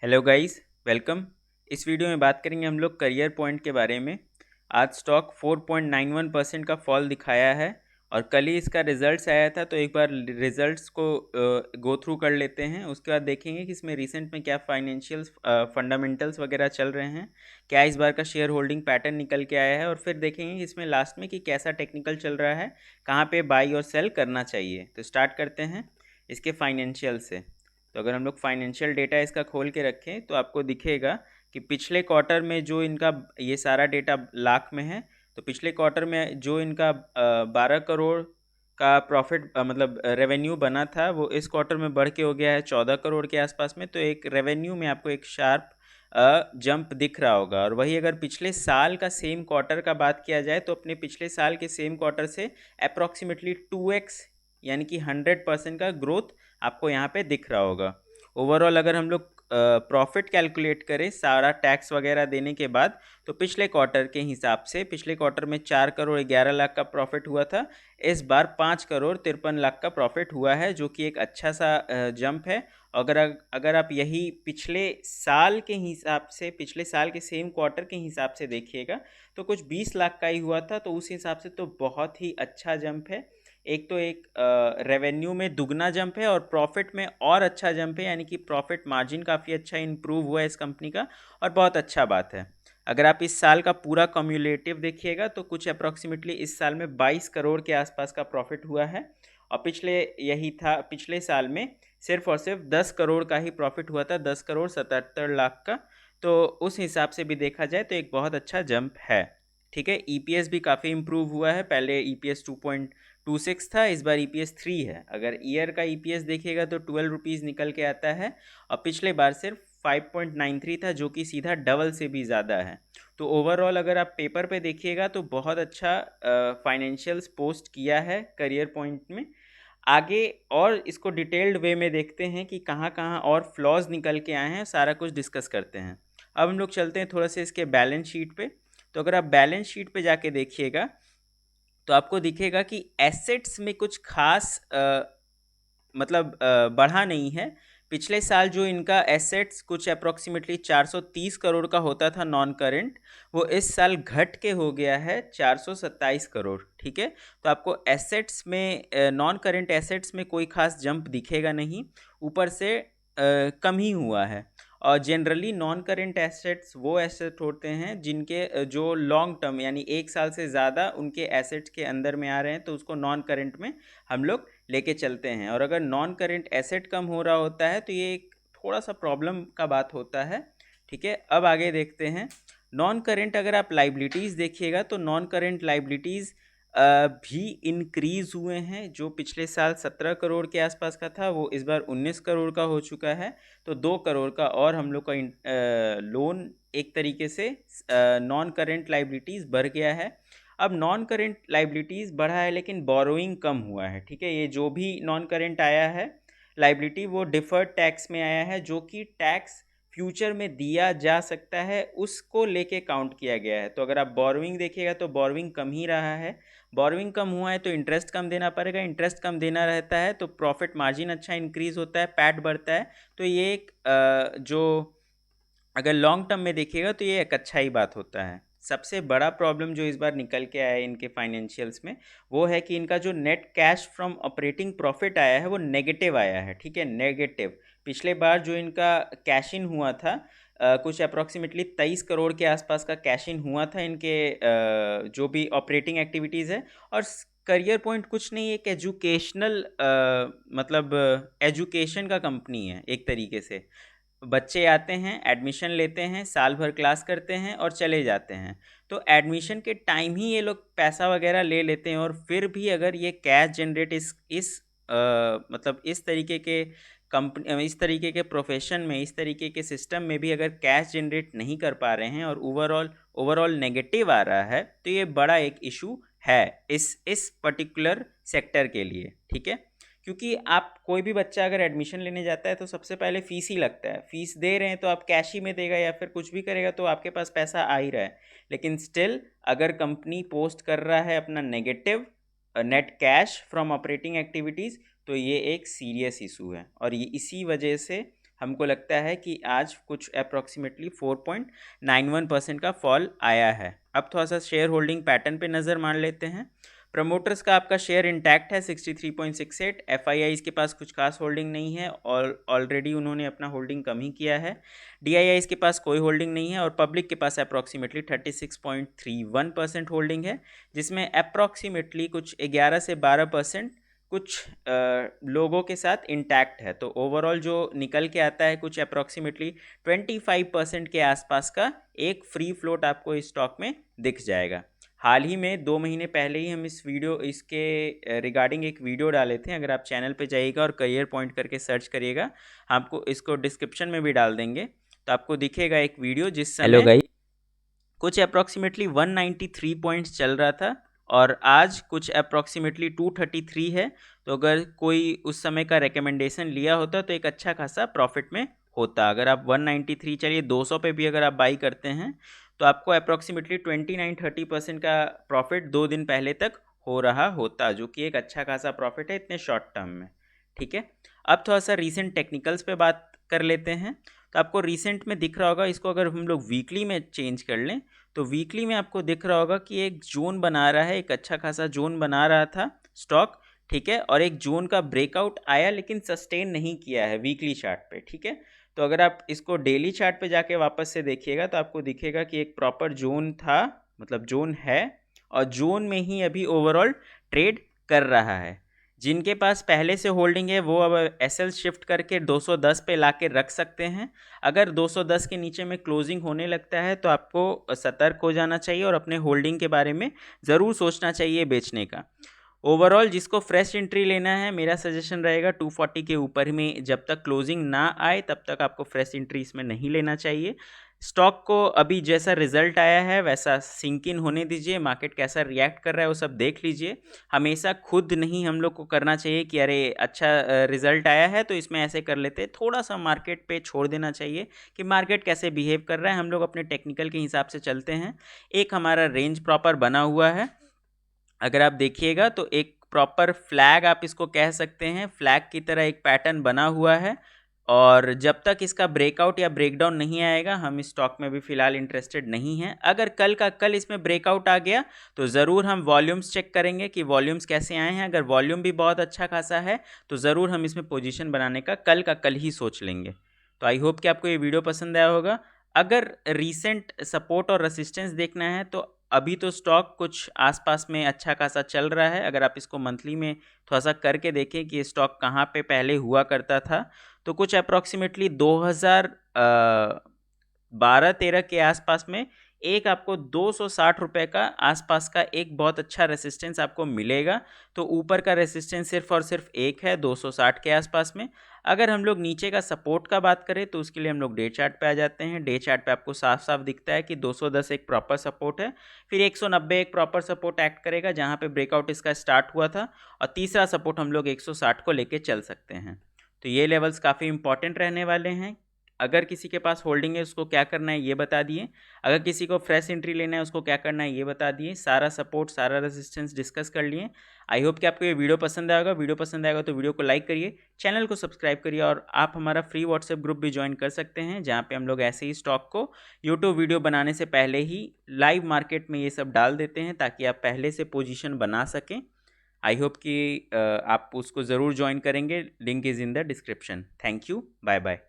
Hello guys, welcome. इस video में बात करेंगे हम लोग करियर पॉइंट के बारे में। आज स्टॉक 4.91% का फॉल दिखाया है और कल ही इसका रिजल्ट्स आया था, तो एक बार रिजल्ट्स को गो थ्रू कर लेते हैं। उसके बाद देखेंगे कि इसमें रिसेंट में क्या फाइनेंशियल्स फंडामेंटल्स वगैरह चल रहे हैं, क्या इस बार का शेयर होल्डिंग पैटर्न निकल के आया है, और फिर देखेंगे कि इसमें लास्ट में कि कैसा टेक्निकल चल रहा है, कहाँ पे बाई और सेल करना चाहिए। तो स्टार्ट करते हैं इसके फाइनेंशियल से। तो अगर हम लोग फाइनेंशियल डेटा इसका खोल के रखें तो आपको दिखेगा कि पिछले क्वार्टर में जो इनका ये सारा डेटा लाख में है, तो पिछले क्वार्टर में जो इनका 12 करोड़ का प्रॉफिट मतलब रेवेन्यू बना था, वो इस क्वार्टर में बढ़ के हो गया है 14 करोड़ के आसपास में। तो एक रेवेन्यू में आपको एक शार्प जंप दिख रहा होगा। और वही अगर पिछले साल का सेम क्वार्टर का बात किया जाए तो अपने पिछले साल के सेम क्वार्टर से अप्रॉक्सीमेटली 2x यानी कि 100% का ग्रोथ आपको यहाँ पे दिख रहा होगा। ओवरऑल अगर हम लोग प्रॉफिट कैलकुलेट करें सारा टैक्स वगैरह देने के बाद, तो पिछले क्वार्टर के हिसाब से पिछले क्वार्टर में 4 करोड़ 11 लाख का प्रॉफिट हुआ था। इस बार 5 करोड़ 53 लाख का प्रॉफिट हुआ है, जो कि एक अच्छा सा जंप है। अगर अगर आप यही पिछले साल के हिसाब से, पिछले साल के सेम क्वार्टर के हिसाब से देखिएगा, तो कुछ 20 लाख का ही हुआ था। तो उस हिसाब से तो बहुत ही अच्छा जंप है। एक तो एक रेवेन्यू में दुगना जंप है और प्रॉफिट में और अच्छा जंप है, यानी कि प्रॉफिट मार्जिन काफ़ी अच्छा इंप्रूव हुआ है इस कंपनी का, और बहुत अच्छा बात है। अगर आप इस साल का पूरा कम्युलेटिव देखिएगा तो कुछ अप्रॉक्सीमेटली इस साल में 22 करोड़ के आसपास का प्रॉफिट हुआ है, और पिछले यही था, पिछले साल में सिर्फ और सिर्फ 10 करोड़ का ही प्रॉफिट हुआ था, 10 करोड़ 77 लाख का। तो उस हिसाब से भी देखा जाए तो एक बहुत अच्छा जंप है। ठीक है, ईपीएस भी काफ़ी इंप्रूव हुआ है। पहले ईपीएस 2.26 था, इस बार ईपीएस 3 है। अगर ईयर का ईपीएस देखिएगा तो 12 रुपीज़ निकल के आता है, और पिछले बार सिर्फ 5.93 था, जो कि सीधा डबल से भी ज़्यादा है। तो ओवरऑल अगर आप पेपर पे देखिएगा तो बहुत अच्छा फाइनेंशियल्स पोस्ट किया है करियर पॉइंट में। आगे और इसको डिटेल्ड वे में देखते हैं कि कहाँ कहाँ और फ्लॉज निकल के आए हैं, सारा कुछ डिस्कस करते हैं। अब हम लोग चलते हैं थोड़ा सा इसके बैलेंस शीट पे। तो अगर आप बैलेंस शीट पे जाके देखिएगा तो आपको दिखेगा कि एसेट्स में कुछ खास मतलब बढ़ा नहीं है। पिछले साल जो इनका एसेट्स कुछ अप्रॉक्सीमेटली 430 करोड़ का होता था नॉन करेंट, वो इस साल घट के हो गया है 427 करोड़। ठीक है, तो आपको एसेट्स में नॉन करेंट एसेट्स में कोई खास जंप दिखेगा नहीं, ऊपर से कम ही हुआ है। और जनरली नॉन करेंट एसेट्स वो एसेट होते हैं जिनके जो लॉन्ग टर्म यानी 1 साल से ज़्यादा उनके एसेट्स के अंदर में आ रहे हैं, तो उसको नॉन करेंट में हम लोग लेके चलते हैं। और अगर नॉन करेंट एसेट कम हो रहा होता है तो ये एक थोड़ा सा प्रॉब्लम का बात होता है। ठीक है, अब आगे देखते हैं नॉन करेंट। अगर आप लाइबिलिटीज़ देखिएगा तो नॉन करेंट लाइबिलिटीज़ भी इंक्रीज़ हुए हैं। जो पिछले साल 17 करोड़ के आसपास का था, वो इस बार 19 करोड़ का हो चुका है। तो 2 करोड़ का और हम लोग का लोन एक तरीके से नॉन करेंट लाइबिलिटीज़ बढ़ गया है। अब नॉन करेंट लाइबिलिटीज़ बढ़ा है लेकिन बोरोइंग कम हुआ है। ठीक है, ये जो भी नॉन करेंट आया है लाइबिलिटी, वो डिफर्ड टैक्स में आया है, जो कि टैक्स फ्यूचर में दिया जा सकता है, उसको लेके काउंट किया गया है। तो अगर आप बोरोइंग देखिएगा तो बोरोइंग कम ही रहा है। बोरोइंग कम हुआ है तो इंटरेस्ट कम देना पड़ेगा, इंटरेस्ट कम देना रहता है तो प्रॉफिट मार्जिन अच्छा इंक्रीज होता है, पैट बढ़ता है। तो ये एक जो अगर लॉन्ग टर्म में देखिएगा तो ये एक अच्छा ही बात होता है। सबसे बड़ा प्रॉब्लम जो इस बार निकल के आया है इनके फाइनेंशियल्स में, वो है कि इनका जो net cash from operating profit आया है वो नेगेटिव आया है। ठीक है, नेगेटिव। पिछले बार जो इनका कैश इन हुआ था, कुछ अप्रॉक्सीमेटली 23 करोड़ के आसपास का कैश इन हुआ था इनके जो भी ऑपरेटिंग एक्टिविटीज़ है। और करियर पॉइंट कुछ नहीं, एक एजुकेशनल मतलब एजुकेशन का कंपनी है एक तरीके से। बच्चे आते हैं, एडमिशन लेते हैं, साल भर क्लास करते हैं और चले जाते हैं। तो एडमिशन के टाइम ही ये लोग पैसा वगैरह ले लेते हैं, और फिर भी अगर ये कैश जनरेट इस मतलब इस तरीके के कंपनी, इस तरीके के प्रोफेशन में, इस तरीके के सिस्टम में भी अगर कैश जनरेट नहीं कर पा रहे हैं और ओवरऑल नेगेटिव आ रहा है, तो ये बड़ा एक इशू है इस पर्टिकुलर सेक्टर के लिए। ठीक है, क्योंकि आप कोई भी बच्चा अगर एडमिशन लेने जाता है तो सबसे पहले फ़ीस ही लगता है। फ़ीस दे रहे हैं तो आप कैश ही में देगा या फिर कुछ भी करेगा तो आपके पास पैसा आ ही रहा है। लेकिन स्टिल अगर कंपनी पोस्ट कर रहा है अपना negative net cash from operating activities, तो ये एक सीरियस इशू है। और ये इसी वजह से हमको लगता है कि आज कुछ अप्रॉक्सीमेटली 4.91% का फॉल आया है। अब थोड़ा सा शेयर होल्डिंग पैटर्न पे नज़र मार लेते हैं। प्रमोटर्स का आपका शेयर इंटैक्ट है 63.68। एफआईआईज़ के पास कुछ खास होल्डिंग नहीं है और ऑलरेडी उन्होंने अपना होल्डिंग कम ही किया है। डीआईआईज़ के पास कोई होल्डिंग नहीं है और पब्लिक के पास अप्रॉक्सीमेटली 36.31% होल्डिंग है, जिसमें अप्रॉक्सीमेटली कुछ 11 से 12% कुछ लोगों के साथ इंटैक्ट है। तो ओवरऑल जो निकल के आता है कुछ अप्रॉक्सीमेटली 25% के आसपास का एक फ्री फ्लोट आपको इस स्टॉक में दिख जाएगा। हाल ही में 2 महीने पहले ही हम इसके रिगार्डिंग एक वीडियो डाले थे। अगर आप चैनल पे जाइएगा और करियर पॉइंट करके सर्च करिएगा, आपको इसको डिस्क्रिप्शन में भी डाल देंगे, तो आपको दिखेगा एक वीडियो जिस समय कुछ अप्रॉक्सीमेटली 193 पॉइंट्स चल रहा था और आज कुछ अप्रॉक्सीमेटली 233 है। तो अगर कोई उस समय का रिकमेंडेशन लिया होता तो एक अच्छा खासा प्रॉफिट में होता। अगर आप 193 चलिए 200 पे भी अगर आप बाई करते हैं तो आपको अप्रॉक्सीमेटली 29-30% का प्रॉफिट 2 दिन पहले तक हो रहा होता, जो कि एक अच्छा खासा प्रॉफिट है इतने शॉर्ट टर्म में। ठीक है, अब थोड़ा सा रीसेंट टेक्निकल्स पे बात कर लेते हैं। तो आपको रीसेंट में दिख रहा होगा, इसको अगर हम लोग वीकली में चेंज कर लें तो वीकली में आपको दिख रहा होगा कि एक जोन बना रहा है, एक अच्छा खासा जोन बना रहा था स्टॉक। ठीक है, और एक जोन का ब्रेकआउट आया लेकिन सस्टेन नहीं किया है वीकली चार्ट पे। ठीक है, तो अगर आप इसको डेली चार्ट पे जाके वापस से देखिएगा तो आपको दिखेगा कि एक प्रॉपर जोन था, मतलब जोन है, और जोन में ही अभी ओवरऑल ट्रेड कर रहा है। जिनके पास पहले से होल्डिंग है वो अब एसएल शिफ्ट करके 210 पे लाके रख सकते हैं। अगर 210 के नीचे में क्लोजिंग होने लगता है तो आपको सतर्क हो जाना चाहिए और अपने होल्डिंग के बारे में ज़रूर सोचना चाहिए बेचने का। ओवरऑल जिसको फ्रेश एंट्री लेना है, मेरा सजेशन रहेगा 240 के ऊपर में जब तक क्लोजिंग ना आए तब तक आपको फ्रेश एंट्री इसमें नहीं लेना चाहिए। स्टॉक को अभी जैसा रिजल्ट आया है वैसा सिंक इन होने दीजिए, मार्केट कैसा रिएक्ट कर रहा है वो सब देख लीजिए। हमेशा खुद नहीं हम लोग को करना चाहिए कि अरे अच्छा रिजल्ट आया है तो इसमें ऐसे कर लेते, थोड़ा सा मार्केट पे छोड़ देना चाहिए कि मार्केट कैसे बिहेव कर रहा है। हम लोग अपने टेक्निकल के हिसाब से चलते हैं। एक हमारा रेंज प्रॉपर बना हुआ है, अगर आप देखिएगा तो एक प्रॉपर फ्लैग आप इसको कह सकते हैं, फ्लैग की तरह एक पैटर्न बना हुआ है। और जब तक इसका ब्रेकआउट या ब्रेकडाउन नहीं आएगा हम इस स्टॉक में भी फिलहाल इंटरेस्टेड नहीं हैं। अगर कल का कल इसमें ब्रेकआउट आ गया तो ज़रूर हम वॉल्यूम्स चेक करेंगे कि वॉल्यूम्स कैसे आए हैं। अगर वॉल्यूम भी बहुत अच्छा खासा है तो ज़रूर हम इसमें पोजीशन बनाने का कल ही सोच लेंगे। तो आई होप कि आपको ये वीडियो पसंद आया होगा। अगर रीसेंट सपोर्ट और रेसिस्टेंस देखना है तो अभी तो स्टॉक कुछ आसपास में अच्छा खासा चल रहा है। अगर आप इसको मंथली में थोड़ा सा करके देखें कि स्टॉक कहाँ पे पहले हुआ करता था तो कुछ अप्रॉक्सीमेटली 2012-13 के आसपास में एक आपको 260 रुपये का आसपास का एक बहुत अच्छा रेसिस्टेंस आपको मिलेगा। तो ऊपर का रेसिस्टेंस सिर्फ और सिर्फ एक है 260 के आसपास में। अगर हम लोग नीचे का सपोर्ट का बात करें तो उसके लिए हम लोग डे चार्ट पे आ जाते हैं। डे चार्ट पे आपको साफ साफ दिखता है कि 210 एक प्रॉपर सपोर्ट है, फिर 190 एक प्रॉपर सपोर्ट एक्ट करेगा जहाँ पे ब्रेकआउट इसका स्टार्ट हुआ था, और तीसरा सपोर्ट हम लोग 160 को लेके चल सकते हैं। तो ये लेवल्स काफ़ी इंपॉर्टेंट रहने वाले हैं। अगर किसी के पास होल्डिंग है उसको क्या करना है ये बता दिए, अगर किसी को फ्रेश एंट्री लेना है उसको क्या करना है ये बता दिए, सारा सपोर्ट सारा रेजिस्टेंस डिस्कस कर लिए। आई होप कि आपको ये वीडियो पसंद आएगा। वीडियो पसंद आएगा तो वीडियो को लाइक करिए, चैनल को सब्सक्राइब करिए, और आप हमारा फ्री व्हाट्सएप ग्रुप भी ज्वाइन कर सकते हैं जहाँ पे हम लोग ऐसे ही स्टॉक को यूट्यूब वीडियो बनाने से पहले ही लाइव मार्केट में ये सब डाल देते हैं ताकि आप पहले से पोजीशन बना सकें। आई होप कि आप उसको ज़रूर ज्वाइन करेंगे। Link is in the description. Thank you, bye bye.